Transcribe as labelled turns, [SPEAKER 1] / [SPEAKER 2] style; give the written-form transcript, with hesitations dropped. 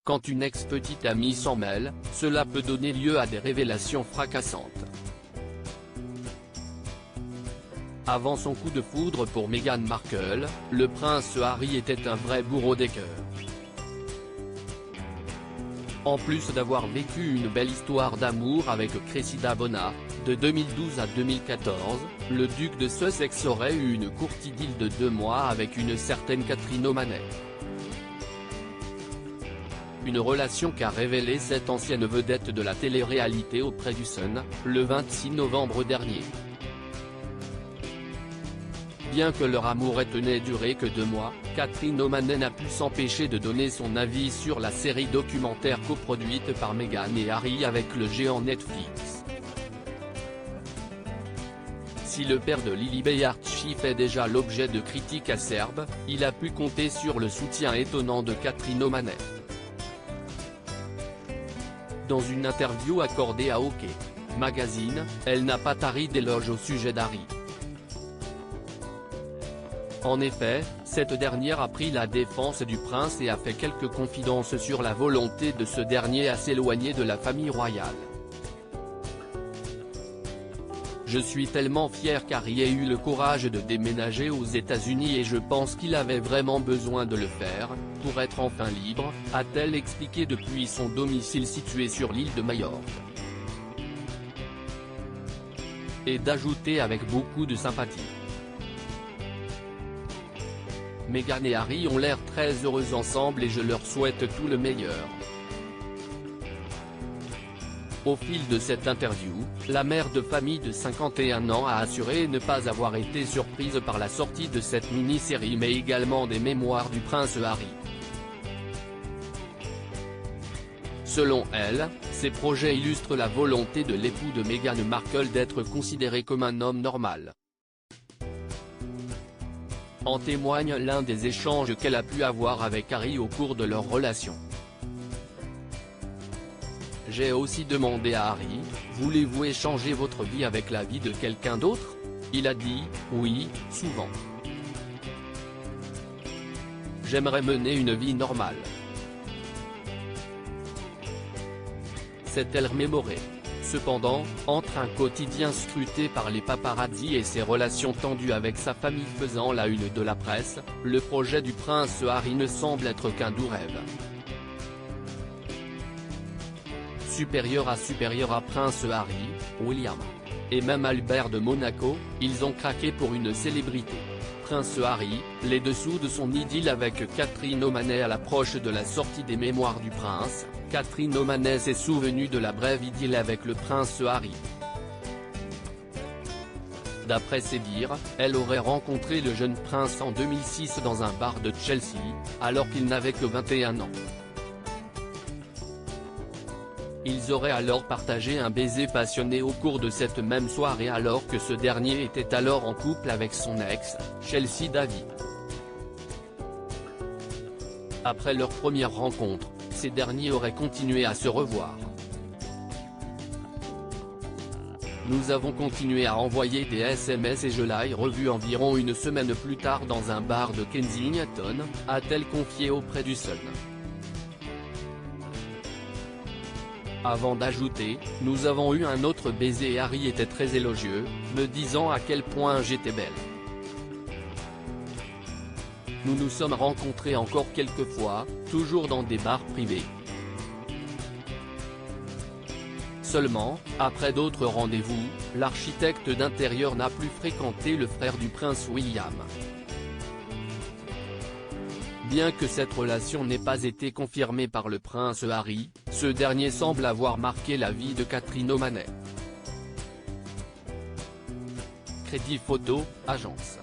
[SPEAKER 1] Quand une ex-petite amie s'en mêle, cela peut donner lieu à des révélations fracassantes. Avant son coup de foudre pour Meghan Markle, le prince Harry était un vrai bourreau des cœurs. En plus d'avoir vécu une belle histoire d'amour avec Cressida Bona, de 2012 à 2014, le duc de Sussex aurait eu une courte idylle de 2 mois avec une certaine Catherine O'Malley. Une relation qu'a révélée cette ancienne vedette de la télé-réalité auprès du Sun, le 26 novembre dernier. Bien que leur amour n'ait duré que 2 mois, Catherine O'Malley n'a pu s'empêcher de donner son avis sur la série documentaire coproduite par Meghan et Harry avec le géant Netflix. Si le père de Lily Bayarchi fait déjà l'objet de critiques acerbes, il a pu compter sur le soutien étonnant de Catherine O'Malley. Dans une interview accordée à OK Magazine, elle n'a pas tari d'éloges au sujet d'Harry. En effet, cette dernière a pris la défense du prince et a fait quelques confidences sur la volonté de ce dernier à s'éloigner de la famille royale. Je suis tellement fier qu'Harry ait eu le courage de déménager aux États-Unis et je pense qu'il avait vraiment besoin de le faire, pour être enfin libre, a-t-elle expliqué depuis son domicile situé sur l'île de Majorque. Et d'ajouter avec beaucoup de sympathie. Meghan et Harry ont l'air très heureux ensemble et je leur souhaite tout le meilleur. Au fil de cette interview, la mère de famille de 51 ans a assuré ne pas avoir été surprise par la sortie de cette mini-série mais également des mémoires du prince Harry. Selon elle, ces projets illustrent la volonté de l'époux de Meghan Markle d'être considéré comme un homme normal. En témoigne l'un des échanges qu'elle a pu avoir avec Harry au cours de leur relation. J'ai aussi demandé à Harry, voulez-vous échanger votre vie avec la vie de quelqu'un d'autre? Il a dit, oui, souvent. J'aimerais mener une vie normale. S'est-elle remémorée. Cependant, entre un quotidien scruté par les paparazzi et ses relations tendues avec sa famille faisant la une de la presse, le projet du prince Harry ne semble être qu'un doux rêve. Supérieur à Prince Harry, William et même Albert de Monaco, ils ont craqué pour une célébrité. Prince Harry, les dessous de son idylle avec Catherine O'Malley à l'approche de la sortie des mémoires du prince, Catherine O'Malley s'est souvenue de la brève idylle avec le prince Harry. D'après ses dires, elle aurait rencontré le jeune prince en 2006 dans un bar de Chelsea, alors qu'il n'avait que 21 ans. Ils auraient alors partagé un baiser passionné au cours de cette même soirée alors que ce dernier était alors en couple avec son ex, Chelsea Davy. Après leur première rencontre, ces derniers auraient continué à se revoir. Nous avons continué à envoyer des SMS et je l'ai revu environ une semaine plus tard dans un bar de Kensington, a-t-elle confié auprès du Sun. Avant d'ajouter, nous avons eu un autre baiser et Harry était très élogieux, me disant à quel point j'étais belle. Nous nous sommes rencontrés encore quelques fois, toujours dans des bars privés. Seulement, après d'autres rendez-vous, l'architecte d'intérieur n'a plus fréquenté le frère du prince William. Bien que cette relation n'ait pas été confirmée par le prince Harry, ce dernier semble avoir marqué la vie de Catherine O'Malley. Crédit Photo, agence.